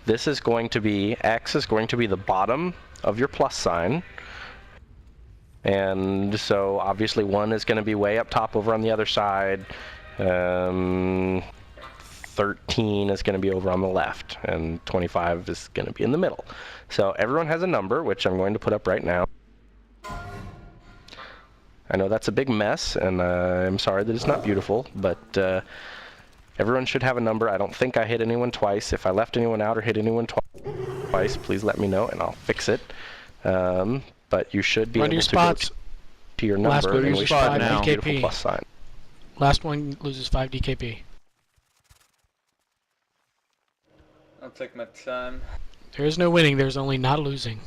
this is going to be, X is going to be the bottom of your plus sign. And so obviously 1 is going to be way up top over on the other side. 13 is going to be over on the left, and 25 is going to be in the middle. So everyone has a number, which I'm going to put up right now. I know that's a big mess, and I'm sorry that it's not beautiful, but everyone should have a number. I don't think I hit anyone twice. If I left anyone out or hit anyone twice, please let me know, and I'll fix it. But you should be able to go to your number, and we should have a beautiful plus sign. Last one loses 5 DKP. I'll take my time. There is no winning, there's only not losing.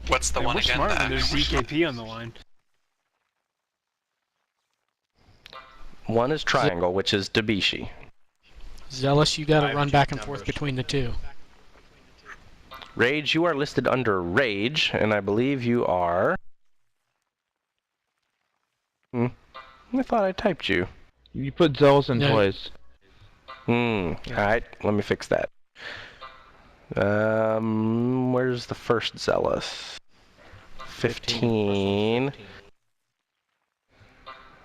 What's the one again? There's DKP on the line. 1 is triangle, which is Dabishi. Zealous, you gotta run back and forth between the two. Rage, you are listed under Rage, and I believe you are... I thought I typed you. You put Zealous in twice. Alright, let me fix that. Where's the first Zealous? 15.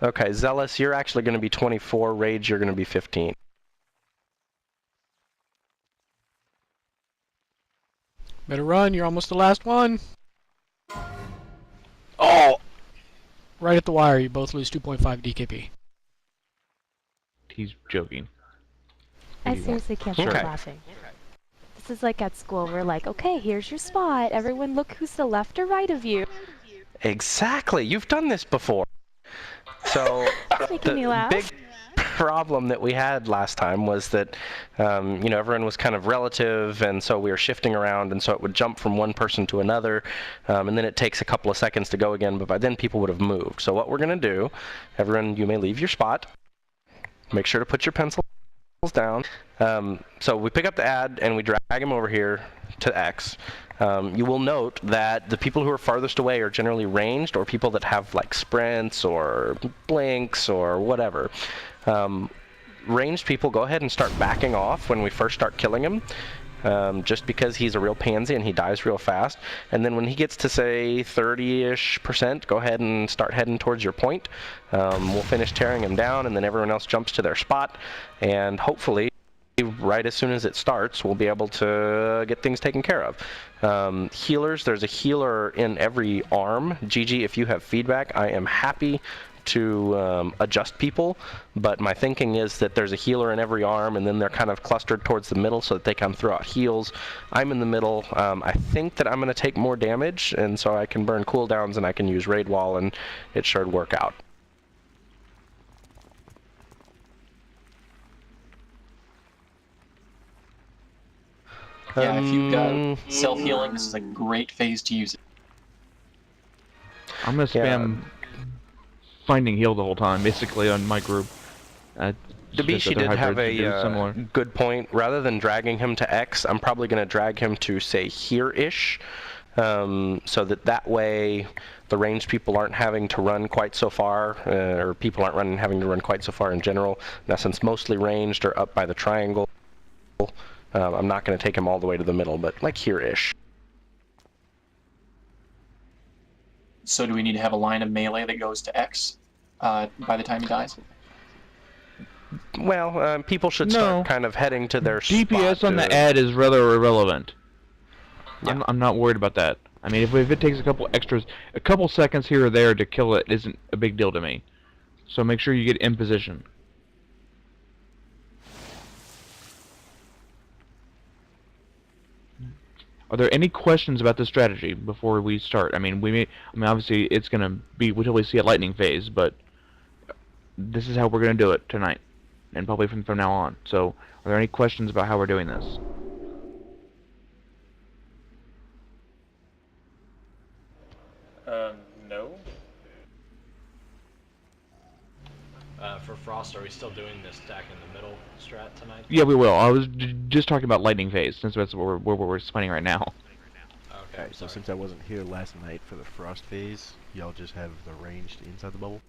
Okay, Zealous, you're actually going to be 24. Rage, you're going to be 15. Better run, you're almost the last one. Oh! Right at the wire, you both lose 2.5 DKP. He's joking. I seriously can't stop laughing. This is like at school, we're like, okay, here's your spot. Everyone look who's to the left or right of you. Exactly, you've done this before. So, That's making me laugh. Big problem that we had last time was that, you know, everyone was kind of relative, and so we were shifting around, and so it would jump from one person to another, and then it takes a couple of seconds to go again, but by then people would have moved. So what we're going to do, everyone, you may leave your spot. Make sure to put your pencils down. So we pick up the ad, and we drag him over here to X. You will note that the people who are farthest away are generally ranged, or people that have like sprints or blinks or whatever. Ranged people, go ahead and start backing off when we first start killing him, just because he's a real pansy and he dies real fast. And then when he gets to, say, 30-ish%, go ahead and start heading towards your point. We'll finish tearing him down, and then everyone else jumps to their spot, and hopefully right as soon as it starts, we'll be able to get things taken care of. Healers, there's a healer in every arm. Gigi, if you have feedback, I am happy to adjust people, but my thinking is that there's a healer in every arm, and then they're kind of clustered towards the middle so that they can throw out heals. I'm in the middle. I think that I'm going to take more damage, and so I can burn cooldowns, and I can use Raid Wall, and it should work out. Yeah, if you've got self-healing, this is a great phase to use it. I'm gonna spam finding heal the whole time, basically, on my group. Dabishi did have a good point. Rather than dragging him to X, I'm probably going to drag him to, say, here-ish, so that way the ranged people aren't having to run quite so far, or people aren't having to run quite so far in general. Now, since mostly ranged are up by the triangle, I'm not going to take him all the way to the middle, but like here-ish. So do we need to have a line of melee that goes to X by the time he dies? Well, people should start kind of heading to their DPS on the ad is rather irrelevant. Yeah. I'm not worried about that. I mean, if it takes a couple seconds here or there to kill it isn't a big deal to me. So make sure you get in position. Are there any questions about the strategy before we start? I mean, obviously it's gonna be until we see a lightning phase, but this is how we're gonna do it tonight, and probably from now on. So, are there any questions about how we're doing this? No. For Frost, are we still doing this stack in the middle strat tonight? Yeah, we will. I was just talking about lightning phase, since that's where we're spending right now. Okay. Alright, so since I wasn't here last night for the frost phase, y'all just have the ranged inside the bubble?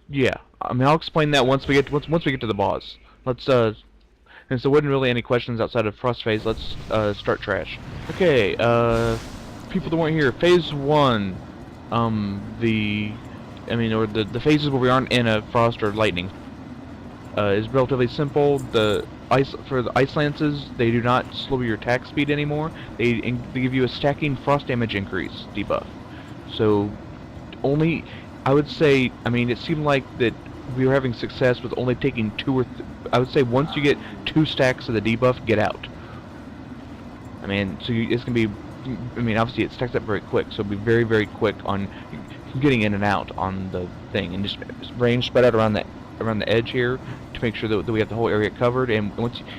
Yeah, I mean I'll explain that once we get to the boss. Let's since there wasn't really any questions outside of frost phase, let's start trash. Okay, people that weren't here, phase 1, the phases where we aren't in a frost or lightning, is relatively simple. For the ice lances, they do not slow your attack speed anymore. They give you a stacking frost damage increase debuff. So only, I would say, I mean, it seemed like that we were having success with only taking I would say once you get 2 stacks of the debuff, get out. I mean, so it's gonna be, I mean, obviously it stacks up very quick, so be very, very quick on getting in and out on the thing, and just range spread out around the edge here to make sure that we have the whole area covered. And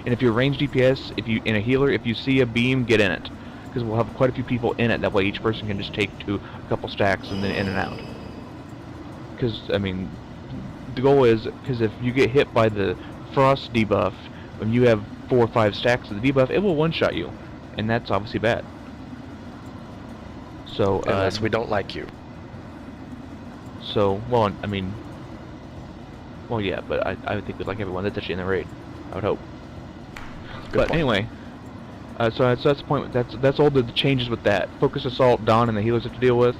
if you're range DPS, if you in a healer, if you see a beam, get in it, because we'll have quite a few people in it. That way, each person can just take a couple stacks and then in and out. Because I mean, the goal is, because if you get hit by the frost debuff, when you have 4 or 5 stacks of the debuff, it will one-shot you, and that's obviously bad. So unless we don't like you. So, well, I mean, well, yeah, but I think we'd like everyone that's actually in the raid. I would hope. But anyway, so that's the point. That's all the changes with that. Focus Assault, Dawn, and the healers have to deal with.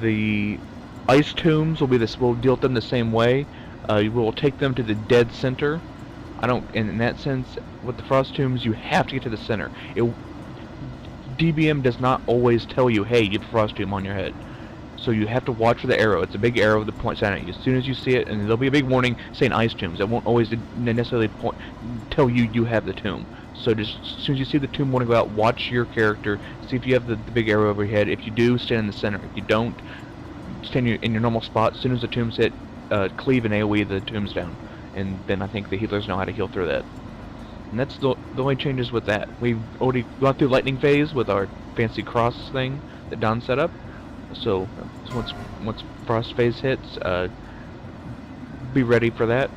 The ice tombs will be this. We'll deal with them the same way. You will take them to the dead center. In that sense, with the frost tombs, you have to get to the center. DBM does not always tell you, hey, you have a frost tomb on your head. So you have to watch for the arrow. It's a big arrow that points out at you. As soon as you see it, and there'll be a big warning saying ice tombs. It won't always necessarily tell you have the tomb. So just as soon as you see the tomb warning go out, watch your character, see if you have the big arrow over your head. If you do, stand in the center. If you don't, stand in your normal spot. As soon as the tombs hit, cleave and AoE the tombs down. And then I think the healers know how to heal through that. And that's the only changes with that. We've already gone through lightning phase with our fancy cross thing that Don set up. So once frost phase hits, be ready for that.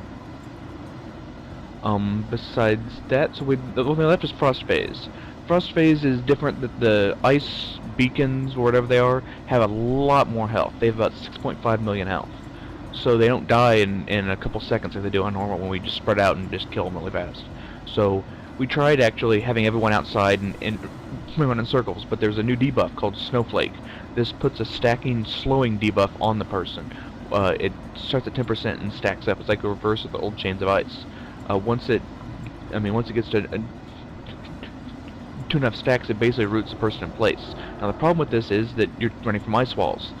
Besides that, so the only left is frost phase. Frost phase is different. That the ice beacons or whatever they are have a lot more health. They have about 6.5 million health, so they don't die in a couple seconds like they do on normal when we just spread out and just kill them really fast. So we tried actually having everyone outside and run in circles, but there's a new debuff called Snowflake. This puts a stacking, slowing debuff on the person. It starts at 10% and stacks up. It's like a reverse of the old Chains of Ice. Once it gets to enough stacks, it basically roots the person in place. Now the problem with this is that you're running from ice walls.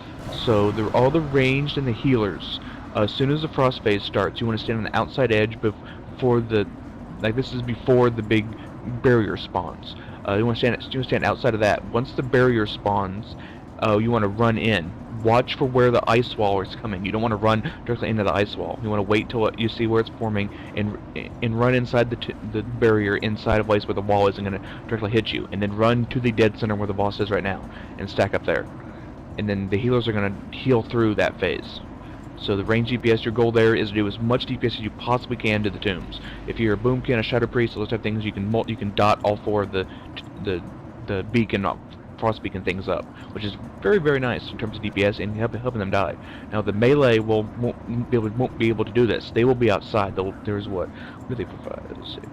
So all the ranged and the healers, as soon as the frost phase starts, you want to stand on the outside edge before this is before the big barrier spawns. You want to stand outside of that. Once the barrier spawns, you want to run in. Watch for where the ice wall is coming. You don't want to run directly into the ice wall. You want to wait till you see where it's forming and run inside the barrier inside of a place where the wall isn't going to directly hit you. And then run to the dead center where the boss is right now and stack up there. And then the healers are going to heal through that phase. So the range DPS, your goal there is to do as much DPS as you possibly can to the tombs. If you're a Boomkin, a Shadow Priest, those type of things, you can dot all 4 of the beacon, frost beacon things up, which is very, very nice in terms of DPS and helping them die. Now the melee won't be able to do this. They will be outside. There's what? What are they for? 5, 6,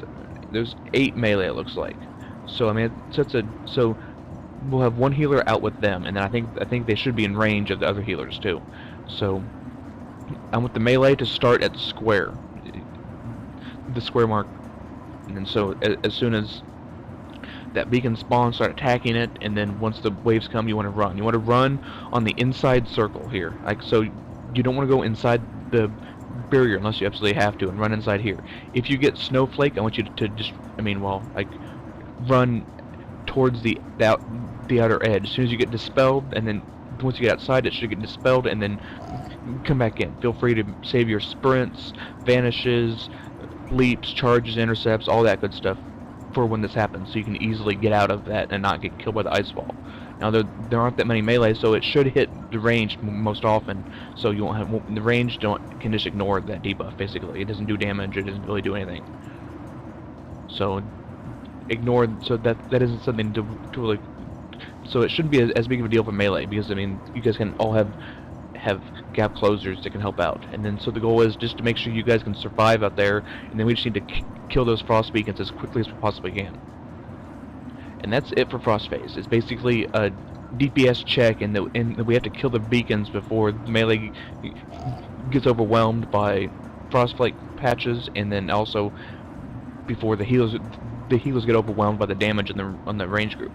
7, 8. There's 8 melee, it looks like. So I mean, so we'll have 1 healer out with them, and then I think they should be in range of the other healers too. So I want the melee to start at the square mark, and then so as soon as that beacon spawns, start attacking it, and then once the waves come, you want to run. You want to run on the inside circle here. So you don't want to go inside the barrier unless you absolutely have to, and run inside here. If you get Snowflake, I want you to just, run towards the outer edge. As soon as you get dispelled, and then once you get outside, it should get dispelled, and then come back in. Feel free to save your sprints, vanishes, leaps, charges, intercepts, all that good stuff for when this happens, so you can easily get out of that and not get killed by the ice wall. Now there aren't that many melee, so it should hit the range most often. So you won't have the range can just ignore that debuff. Basically, it doesn't do damage. It doesn't really do anything. So ignore. So that isn't something to like. So it shouldn't be as big of a deal for melee because I mean you guys can all have gap closers that can help out. And then so the goal is just to make sure you guys can survive out there, and then we just need to kill those frost beacons as quickly as we possibly can. And that's it for frost phase. It's basically a DPS check, and we have to kill the beacons before the melee gets overwhelmed by frostflake patches, and then also before the healers get overwhelmed by the damage on the range group.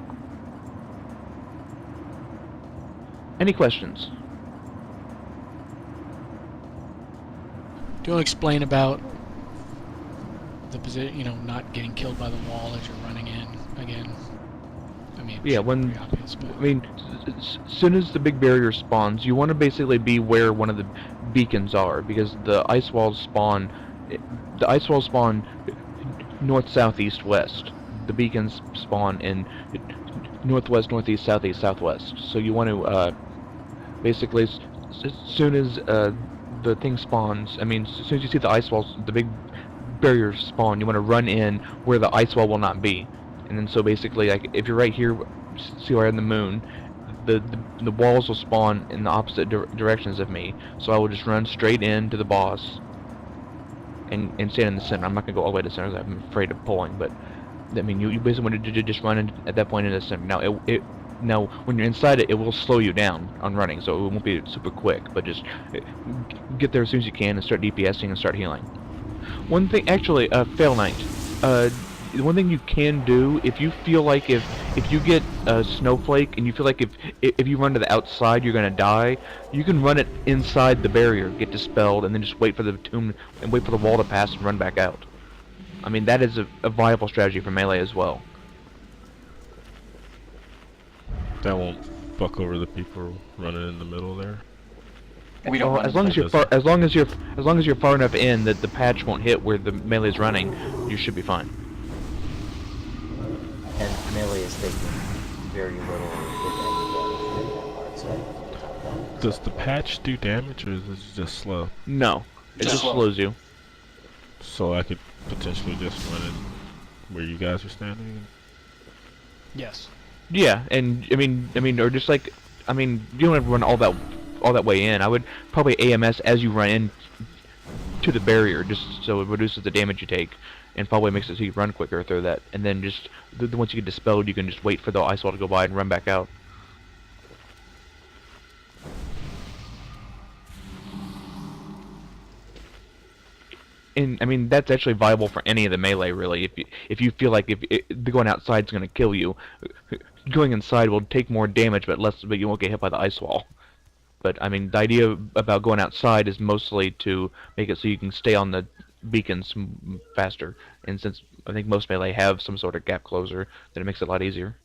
Any questions? Do you want to explain about the position, you know, not getting killed by the wall as you're running in again? I mean, yeah, when obvious, but... I mean, as soon as the big barrier spawns, you want to basically be where one of the beacons are, because the ice walls spawn. The ice walls spawn north, south, east, west. The beacons spawn in northwest, northeast, southeast, southwest. So you want to basically, as soon as the thing spawns, I mean, as soon as you see the ice walls, the big barriers spawn, you want to run in where the ice wall will not be. And then so basically, like, if you're right here, see where in the moon, the walls will spawn in the opposite directions of me. So I will just run straight into the boss and stand in the center. I'm not going to go all the way to the center because I'm afraid of pulling, but I mean, you basically want to just run at that point in the center. Now, now, when you're inside it, it will slow you down on running, so it won't be super quick, but just get there as soon as you can and start DPSing and start healing. One thing, actually, Fail Knight, one thing you can do, if you feel like if you get a snowflake and you feel like if you run to the outside you're gonna die, you can run it inside the barrier, get dispelled, and then just wait for the tomb and wait for the wall to pass and run back out. I mean, that is a viable strategy for melee as well. That won't fuck over the people running in the middle there. We don't want as long as you're far, as long as you're far enough in that the patch won't hit where the melee is running, you should be fine. And melee is taking very little, if any, damage that part, so. Does the patch do damage, or is it just slow? No, it just slows you. So I could potentially just run in where you guys are standing? Yes. Yeah, and I mean, or just like, I mean, you don't have to run all that way in. I would probably AMS as you run in to the barrier, just so it reduces the damage you take, and probably makes it so you run quicker through that. And then just once you get dispelled, you can just wait for the ice wall to go by and run back out. And I mean, that's actually viable for any of the melee, really. If you feel like the going outside is going to kill you, going inside will take more damage, but you won't get hit by the ice wall. But I mean, the idea about going outside is mostly to make it so you can stay on the beacons faster. And since I think most melee have some sort of gap closer, then it makes it a lot easier.